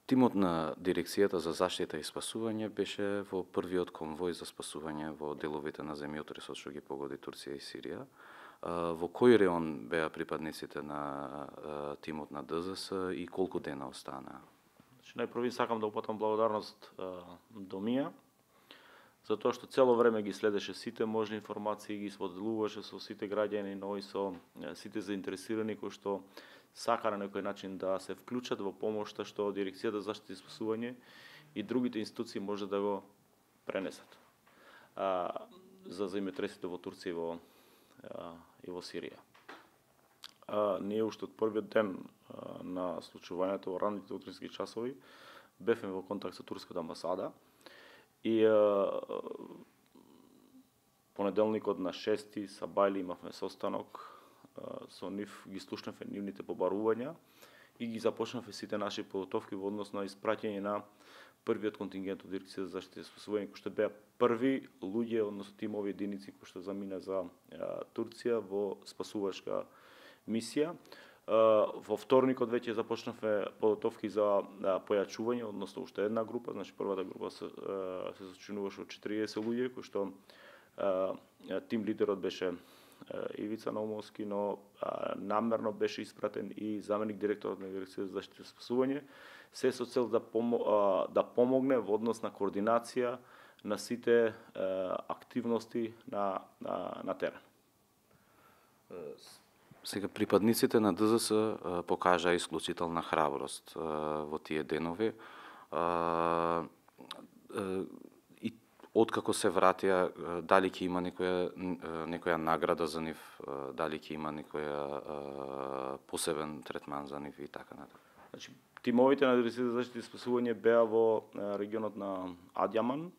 Тимот на Дирекцијата за заштита и спасување беше во првиот конвој за спасување во деловите на земјотресот што ги погоди Турција и Сирија. Во кој реон беа припадниците на тимот на ДЗС и колку дена останаа? Најпрви сакам да упатам благодарност до Мија, затоа што цело време ги следеше сите можни информации, ги споделуваше со сите граѓани, но и со сите заинтересирани кои што сака на некој начин да се вклучат во помошта што Дирекцијата за заштита и спасување и другите институции може да го пренесат за земјотресите во Турција и во Сирија. Ние уште од првиот ден на случувањето во ранните утрински часови бевме во контакт со турската амбасада и понеделникот на 6 сабајли имавме состанок со нив, ги слушнавме нивните побарувања и ги започнавме сите наши подготовки во однос на испраќање на првиот контингент од Дирекцијата за заштита и спасување, кои што беа први луѓе, односно тимови единици кои што замина за Турција во спасувачка мисија. Во вторникот веќе започнавме подготовки за појачување, односно уште една група, значи првата група се сочинуваше од 40 луѓе, кои што тим лидерот беше Ивица Наумовски, но намерно беше испратен и заменик директорот на Дирекцијата за заштита и спасување, се со цел да помогне во однос на координација на сите активности на терен. Сега, припадниците на ДЗС покажаа исклучителна храброст во тие денови. И откако се вратија, дали ќе има некоја награда за нив, дали ќе има некоја посебен третман за нив и така натаму. Значи, тимовите на Дирекцијата за заштита и спасување беа во регионот на Адјаман,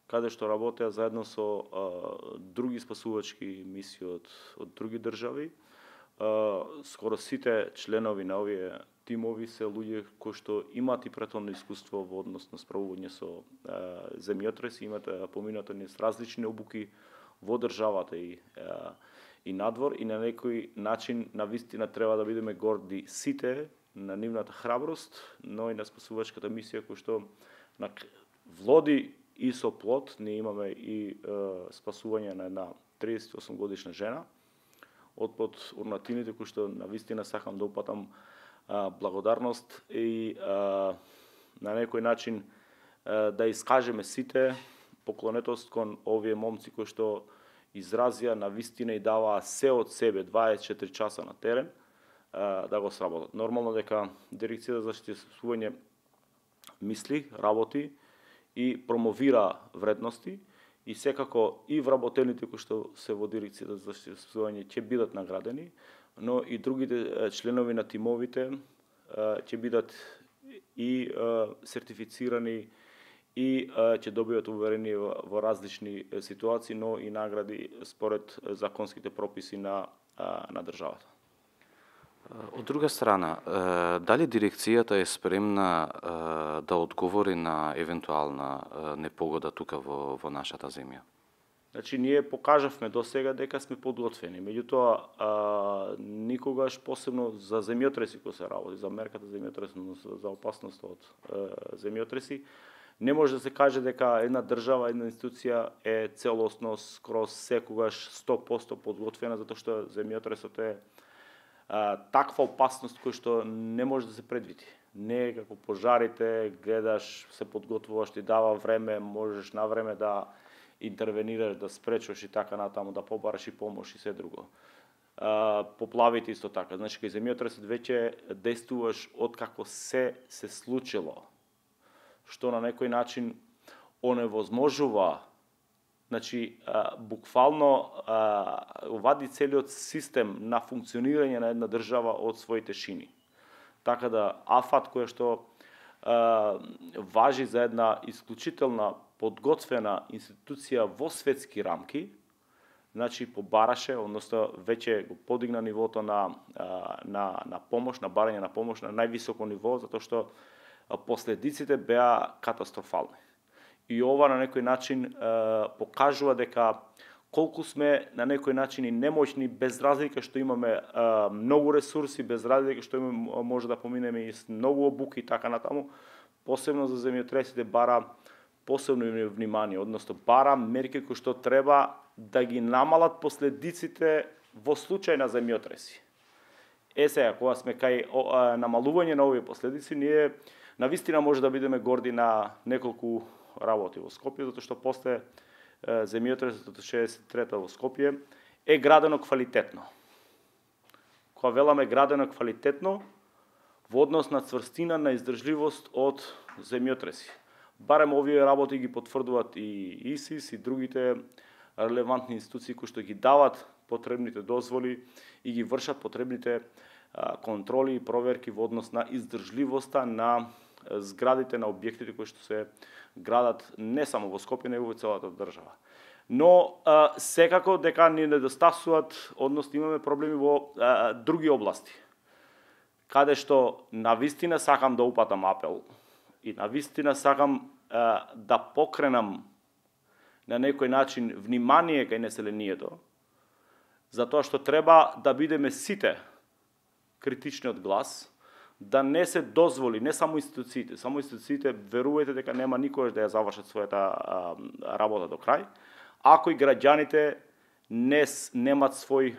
каде што работеа заедно со други спасувачки мисии од други држави. Скоро сите членови на овие тимови се луѓе кои што имаат и претходно искуство во однос на справување со земјотреси, имаат поминато низ различни обуки во државата и надвор, и на некој начин навистина треба да бидеме горди сите на нивната храброст, но и на спасувачката мисија кој што влоди и со плод. Ние имаме и спасување на една 38 годишна жена од под урнатините, кои што навистина сакам да упатам благодарност и на некој начин да искажеме сите поклонетост кон овие момци кои што изразија навистина и даваа се од себе 24 часа на терен да го сработат. Нормално дека Дирекцијата за заштита и спасување мисли, работи и промовира вредности, и секако и вработените кои што се во Дирекцијата за заштита и спасување ќе бидат наградени, но и другите членови на тимовите ќе бидат и сертифицирани и ќе добијат уверение во различни ситуации, но и награди според законските прописи на државата. Од друга страна, дали дирекцијата е спремна да одговори на евентуална непогода тука во нашата земја? Значи, ние покажавме до сега дека сме подготвени, меѓутоа никогаш посебно за земјотреси кои се работи, за мерката за земјотрес, за опасност од земјотреси, не може да се каже дека една држава, една институција е целосно скроз секогаш 100% подготвена, затоа што земјотресот е таква опасност која што не може да се предвиди. Не е како пожарите, гледаш, се подготвуваш, ти дава време, можеш на време да интервенираш, да спречуваш и така натаму, да побараш и помош и се друго. Поплавите исто така. Значи, кај земјотресот веќе действуваш од како се случило, што на некој начин оневозможува, значи, буквално вади целиот систем на функционирање на една држава од своите шини. Така да АФАТ, која што важи за една исклучителна подготвена институција во светски рамки, значи побараше, односно веќе го подигна нивото на помош, на барање на помош на највисоко ниво, затоа што последиците беа катастрофални. И ова на некој начин покажува дека колку сме на некој начин и немоćни, без разлика што имаме многу ресурси, без разлика што имаме, може да поминеме и с многу обуки и така натаму, посебно за земјотресите бара посебно внимание, односно бара мерки кои што треба да ги намалат последиците во случај на земјотреси. Сега, кога сме кај намалување на овие последици, ние навистина може да бидеме горди на неколку работи во Скопје, затоа што после земјотресот од 63-та во Скопје е градено квалитетно. Кога веламе градено квалитетно, во однос на цврстина, на издржливост од земјотреси. Барем овие работи ги потврдуваат и ИСИС и другите релевантни институции кои што ги дават потребните дозволи и ги вршат потребните контроли и проверки во однос на издржливоста на зградите, на објектите кои што се градат не само во Скопје, него во целата држава. Но секако дека ни недостасуваат, односно имаме проблеми во други области, каде што навистина сакам да упатам апел и навистина сакам да покренам на некој начин внимание кај населението, затоа што треба да бидеме сите критичниот глас, да не се дозволи, не само институциите, верувајте дека нема никогаш да ја завршат својата работа до крај, ако и граѓаните немат свој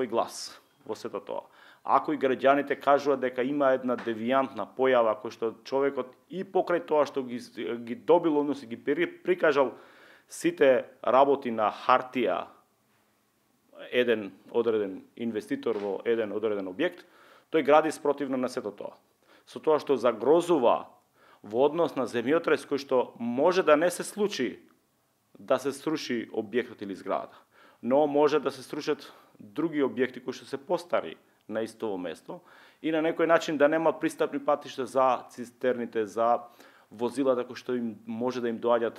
глас во сето тоа. Ако и граѓаните кажуваат дека има една девијантна појава кој што човекот и покрај тоа што ги добил, односно ги прикажал сите работи на хартија, еден одреден инвеститор во еден одреден објект, тој гради спротивно на сето тоа. Со тоа што загрозува во однос на земјотрес кој што може да не се случи да се сруши објектот или зградата, но може да се срушат други објекти кои што се постари на истово место и на некој начин да нема пристапни патишта за цистерните, за возилата кои што им може да им доаѓат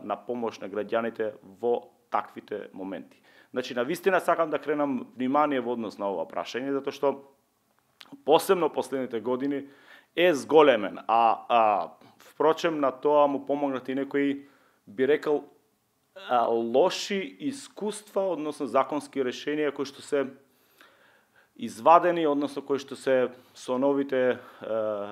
на помош на граѓаните во таквите моменти. Значи, навистина сакам да кренам внимание во однос на ова прашање, затоа што посебно последните години е зголемен, впрочем на тоа му помогнат и некои, би рекол, лоши искуства, односно законски решенија кои што се извадени, односно кои што се со новите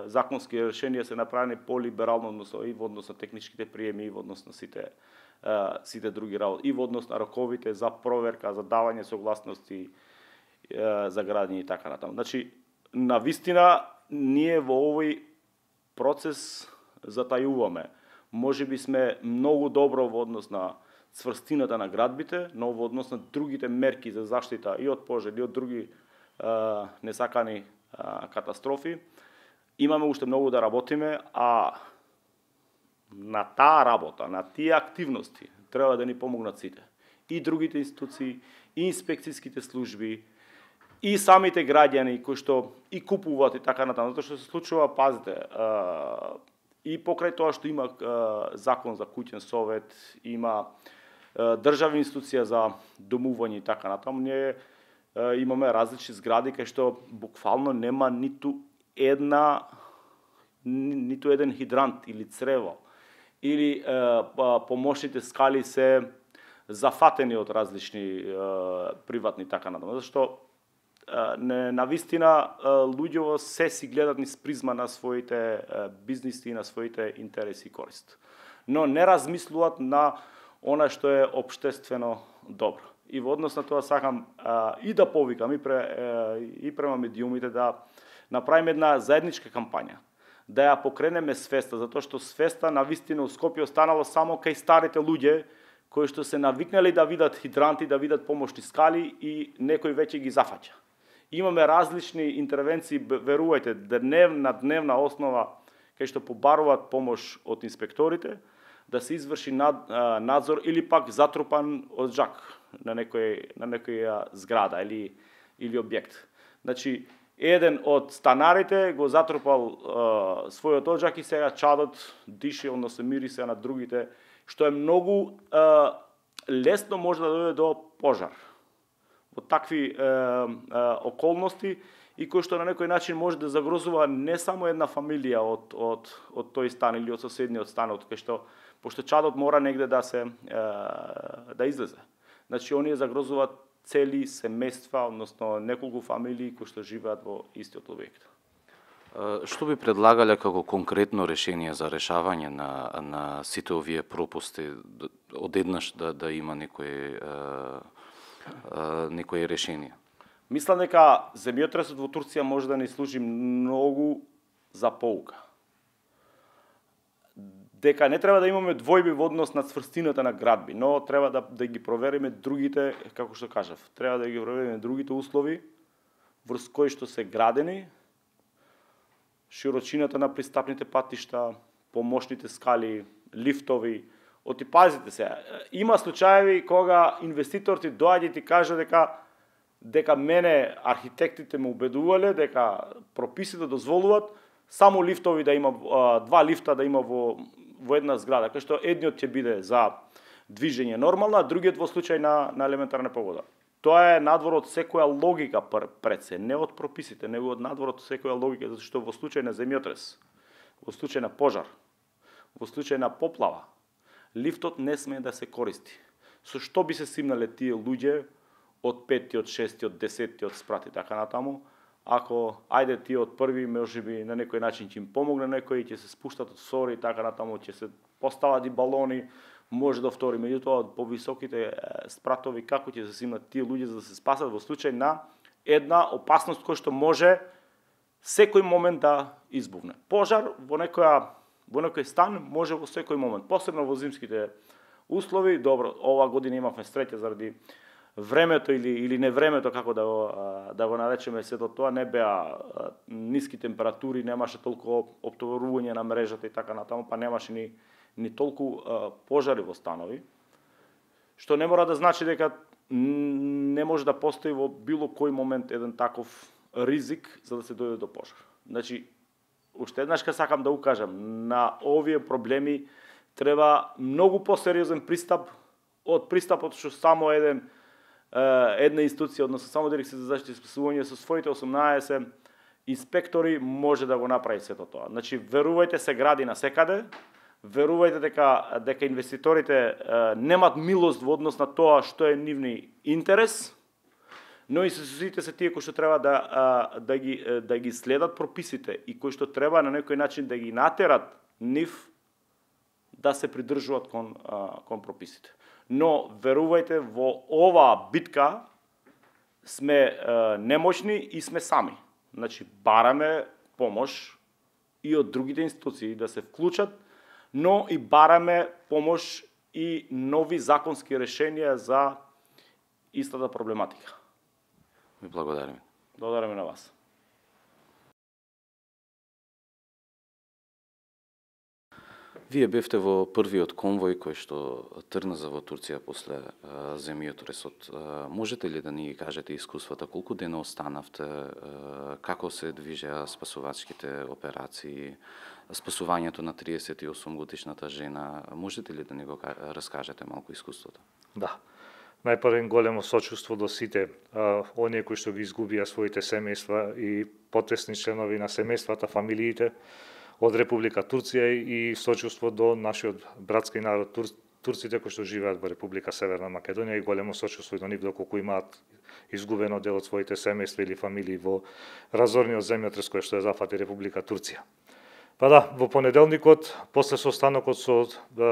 законски решенија се направени по-либерално, односно и во однос на техничките приеми, и во однос на сите други работи, и во однос на роковите за проверка, за давање согласности за градење и така натаму. Значи, навистина ние во овој процес затајуваме. Можеби сме многу добро во однос на цврстината на градбите, но во однос на другите мерки за заштита и од пожари, и од други несакани катастрофи, имаме уште многу да работиме, на таа работа, на тие активности треба да ни помогнат сите. И другите институции, и инспекцијските служби, и самите граѓани кои што и купуваат и така натаму, затоа што се случува, пазите, и покрај тоа што има закон за куќен совет, има државна институција за домување и така натаму, ние имаме различни згради кај што буквално нема ниту еден хидрант или црево, или помошните скали се зафатени од различни приватни така натаму, зашто навистина луѓето се си гледат низ призма на своите бизниси и на своите интереси и корист. Но не размислуваат на она што е општествено добро. И во однос на тоа сакам и да повикам и према медиумите да направиме една заедничка кампања, да ја покренеме свеста, затоа што свеста навистина у Скопје останало само кај старите луѓе кои што се навикнали да видат хидранти, да видат помошни скали и некој веќе ги зафаќа. Имаме различни интервенции, верувајте, на дневна основа кај што побаруваат помош од инспекторите, да се изврши надзор или пак затрупан од жак на некоја зграда или објект. Значи, еден од станарите го затрупал својот оджак и сега чадот дише, односно мирисе на другите, што е многу лесно може да дојде до пожар. Во такви околности и кој што на некој начин може да загрозува не само една фамилија од тој стан или од соседниот стан, кај што пошто чадот мора негде да излезе. Значи, оние загрозуваат цели семејства, односно неколку фамилии кои што живеат во истиот објект. Што би предлагале како конкретно решение за решавање на сите овие пропусти, одеднаш да има некое решение? Мислам дека земјотресот во Турција може да ни служи многу за поука. Дека не треба да имаме двојби во однос на цврстината на градби, но треба да ги провериме другите, како што кажав, треба да ги провериме другите услови врз кои што се градени, широчината на пристапните патишта, помошните скали, лифтови. Оти пазите се, има случаеви кога инвеститор ти доаѓа и ти каже дека мене архитектите ме убедувале дека прописите дозволуваат само лифтови да има, два лифта да има во една зграда, кај што едниот ќе биде за движење нормално, а другиот во случај на елементарна погода. Тоа е надвор од секоја логика пред се, не од прописите, него од надвор од секоја логика, затоа што во случај на земјотрес, во случај на пожар, во случај на поплава, лифтот не смее да се користи. Со што би се симнале тие луѓе од 5-тиот, 6-тиот, 10-тиот спрати така натаму, ако ајде тие од први можеби на некој начин ќе им помогне некој, ќе се спуштат од сори и така натаму, ќе се постават и балони, може да втори, меѓутоа од повисоките спратови како ќе се симнат тие луѓе за да се спасат во случај на една опасност која што може секој момент да избувне. Пожар во некој стан може во секој момент, посебно во зимските услови. Добро, ова година имавме среќа заради времето или невремето, како да го наречеме, сето тоа не беа ниски температури, немаше толку оптоварување на мрежата и така натаму, па немаше ни толку пожари во станови, што не мора да значи дека не може да постои во било кој момент еден таков ризик за да се дојде до пожар. Значи, уште еднаш сакам да укажам, на овие проблеми треба многу посериозен пристап од пристапот што само една институција, односно само Дирекција за заштита и спасување со своите 18 инспектори може да го направи сето тоа. Значи, верувајте се гради на секаде, верувајте дека инвеститорите немат милост во однос на тоа што е нивни интерес, но и институциите се тие кои што треба да ги следат прописите и кои што треба на некој начин да ги натерат нив да се придржуваат кон прописите. Но верувајте, во оваа битка сме немочни и сме сами. Значи, бараме помош и од другите институции да се вклучат, но и бараме помош и нови законски решенија за истата проблематика. Ви благодариме. Благодариме на вас. Вие бевте во првиот конвој кој што тргна во Турција после земјотресот. Можете ли да ни ги кажете искуствата, колку дена останавте, како се движеа спасувачките операции, спасувањето на 38 годишната жена? Можете ли да ни го раскажете малку искуството? Да. Најпрво големо сочувство до сите оние кои што ги изгубија своите семејства и потесни членови на семејствата, фамилиите од Република Турција и сочувство до нашиот братски народ турците кои што живеат во Република Северна Македонија и големо сочувство до нив доколку имаат изгубено дел од своите семејства или фамилии во разорниот земјотрес кој што ја зафати Република Турција. Па да, во понеделникот, после состанокот со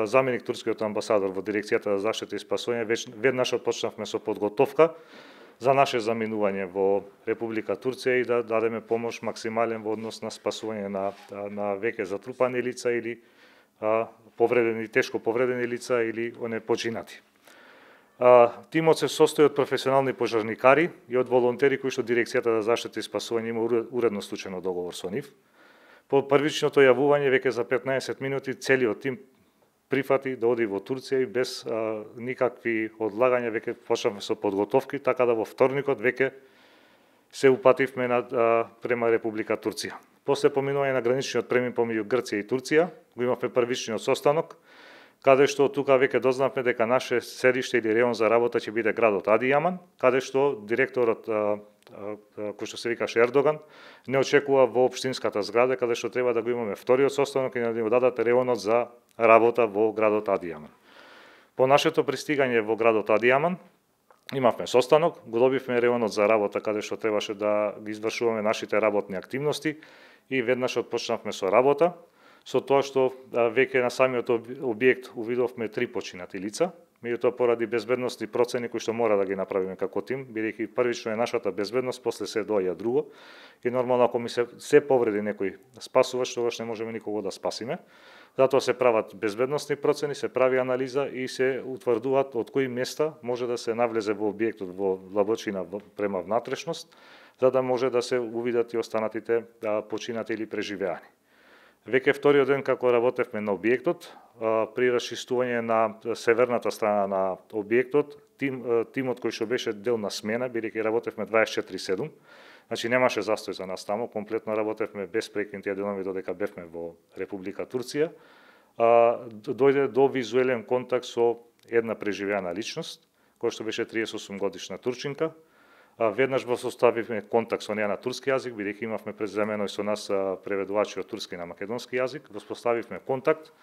заменик турскиот амбасадор во Дирекцијата за заштита и спасување, веднаш почнавме со подготовка за наше заминување во Република Турција и да дадеме помош максимален во однос на спасување на веќе затрупани лица или повредени, тешко повредени лица или починати. Тимот се состои од професионални пожарникари и од волонтери кои што Дирекцијата за заштита и спасување има уредно склучено договор со нив. По првичното јавување веќе за 15 минути целиот тим прифати да оди во Турција и без никакви одлагања веќе почнавме со подготовки, така да во вторникот веќе се упативме према Република Турција. После поминување на граничниот премин помеѓу Грција и Турција, го имавме првичниот состанок, каде што тука веќе дознавме дека наше седиште или реон за работа ќе биде градот Адијаман, каде што директорот кој што се викаше Ердоган не очекува во општинската зграда каде што треба да го имаме вториот состанок и да ни го дадат реонот за работа во градот Адијаман. По нашето пристигање во градот Адијаман, Имавме состанок, го добивме реонот за работа каде што требаше да ги извршуваме нашите работни активности и веднаш отпочнавме со работа, со тоа што веќе на самиот објект увидовме 3 починати лица, меѓутоа поради безбедносни процени кои што мора да ги направиме како тим, бидејќи првично е нашата безбедност, после се доаѓа друго и нормално ако ми се повреди некој спасувач, тогаш не можеме никого да спасиме. Затоа се прават безбедносни процени, се прави анализа и се утврдуваат од кои места може да се навлезе во објектот во длабочина према внатрешност, за да може да се увидат и останатите починати или преживеани. Веќе вториот ден како работевме на објектот, при расчистување на северната страна на објектот, тимот кој што беше дел на смена, бидејќи работевме 24/7, значи немаше застој за нас таму, комплетно работевме без прекин тие денови додека бевме во Република Турција, дојде до визуелен контакт со една преживеана личност, која што беше 38 годишна турчинка. Веднаш го составивме контакт со неа на турски јазик, бидејќи имавме преземено и со нас преведувачи од турски на македонски јазик, воспоставивме контакт,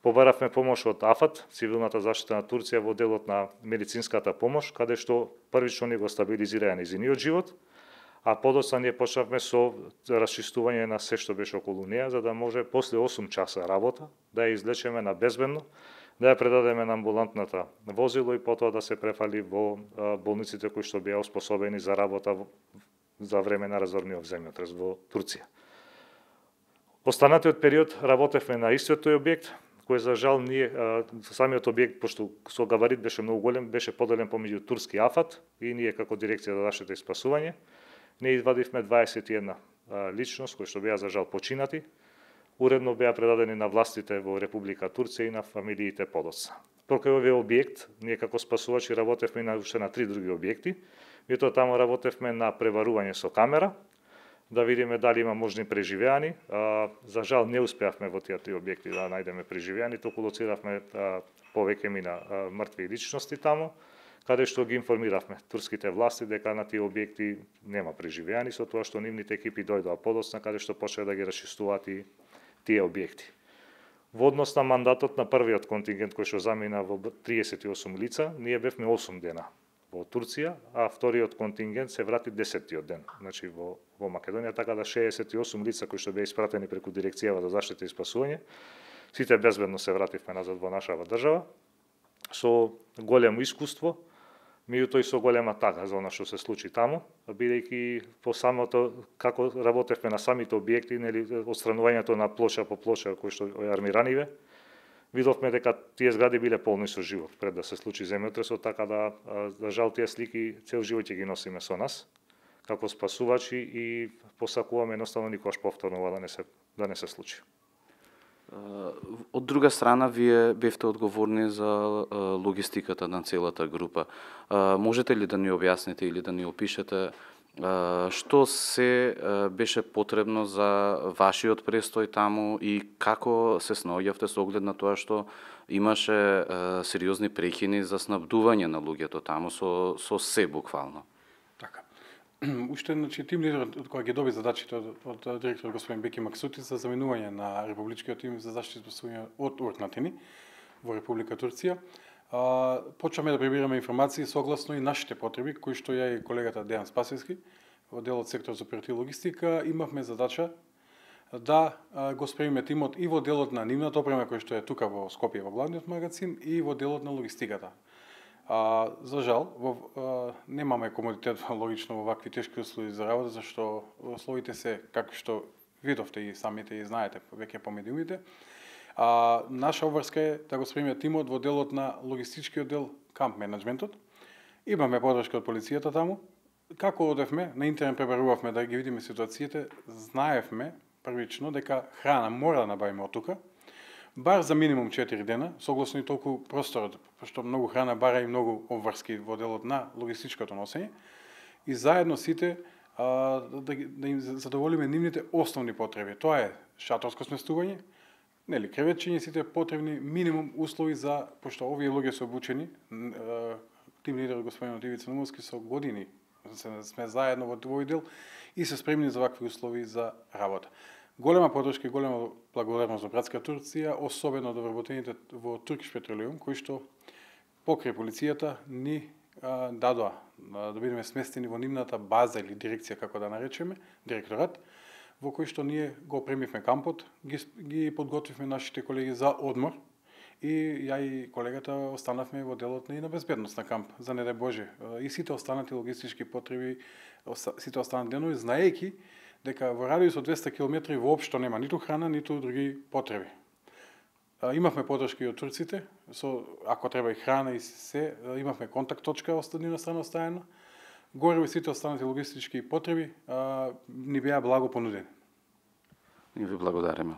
побаравме помош од АФАТ, цивилната заштита на Турција во делот на медицинската помош, каде што првично ни го стабилизираа нејзиниот живот, а подоцна ние почнавме со расчистување на се што беше околу неа, за да може после 8 часа работа да ја излечеме на безбедно, да ја предадеме на амбулантната возило и потоа да се префали во болниците кои што беа оспособени за работа за време на разорниот земјотрес во Турција. Останатиот период работевме на истиот тој објект, кој за жал ние самиот објект, пошто со габарит беше многу голем, беше поделен помеѓу турски АФАТ и ние како дирекција за заштита и спасување. Не извадивме 21 личност кои што беа за жал починати, уредно беа предадени на властите во Република Турција и на фамилиите подоцна. Покрај овој објект, ние како спасувачи работевме на уште на 3 други објекти, меѓутоа таму работевме на преварување со камера, да видиме дали има можни преживеани. За жал не успеавме во тие 3 објекти да најдеме преживеани, току лоциравме повеќе мина мртви личности таму, каде што ги информиравме турските власти дека на тие објекти нема преживеани, со тоа што нивните екипи дојдоа подоцна, каде што почнаа да ги расчистуваат и тие објекти. Во однос на мандатот на првиот контингент кој што замина во 38 лица, ние бевме 8 дена во Турција, а вториот контингент се врати 10-тиот ден, значи во Македонија, така да 68 лица кои што беа испратени преку дирекцијава за заштита и спасување, сите безбедно се вративме назад во нашава држава со големо искуство, меѓутоа и со голема тага за она што се случи таму, бидејќи по самото како работевме на самите објекти, нели отстранувањето на плоша по плоша кои што е армираниве, видовме дека тие згради биле полни со живот пред да се случи земјотресот, така да за жал тие слики цел живот ќе ги носиме со нас како спасувачи и посакуваме едноставно никогаш повторно ова да не се случи. Од друга страна, вие бевте одговорни за логистиката на целата група. Можете ли да ни објасните или да ни опишете што се беше потребно за вашиот престој таму и како се снаоѓавте со оглед на тоа што имаше сериозни прекини за снабдување на луѓето таму со се буквално? Така. Уште тим лидерот кој ги доби задачите од директор господин Беки Максути за заменување на републичкиот тим за заштита и спасување од Уртнатини во Република Турција, почваме да прибираме информации согласно и нашите потреби, кои што ја и колегата Дејан Спасевски во делот сектор за оперативна логистика имавме задача да го спремиме тимот и во делот на нивната опрема кој што е тука во Скопје во главниот магазин и во делот на логистиката. За жал, немаме комодитет логично во вакви тешки услови за работа, зашто условите се како што видовте и самите и знаете веќе по медиумите. Наша обврска е да го спремиме тимот во делот на логистичкиот дел, камп менеджментот. Имаме подршка од полицијата таму. Како одевме, на интернет пребарувавме да ги видиме ситуациите, знаевме првично дека храна мора да набавиме од тука, бар за минимум 4 дена, согласно и толку просторот, пошто многу храна бара и многу обврски во делот на логистичкото носење, и заедно сите да им задоволиме нивните основни потреби. Тоа е шаторско сместување, нели креветчиња, сите потребни минимум услови за, пошто овие луѓе се обучени, тим лидер господин Ивица Нумовски со години сме заедно во овој дел и се спремни за вакви услови за работа. Голема подршка и голема благодарност за братска Турција, особено до вработените во Turkish Petroleum, кои што покрај полицијата ни дадоа да бидеме сместени во нивната база или дирекција, како да наречеме, директорат, во кој што ние го опремивме кампот, ги подготвивме нашите колеги за одмор и ја и колегата останавме во делот на безбедност на камп, за не дај Боже. И сите останати логистички потреби, сите останати денови, знаејќи дека во радиус од 200 км воопшто нема ниту храна, ниту други потреби. Имавме подршки од турците, ако треба и храна и се, имавме контакт точка од нивна страна оставена. Горе и сите останати логистички потреби ни беа благо понудени. Ние ви благодариме.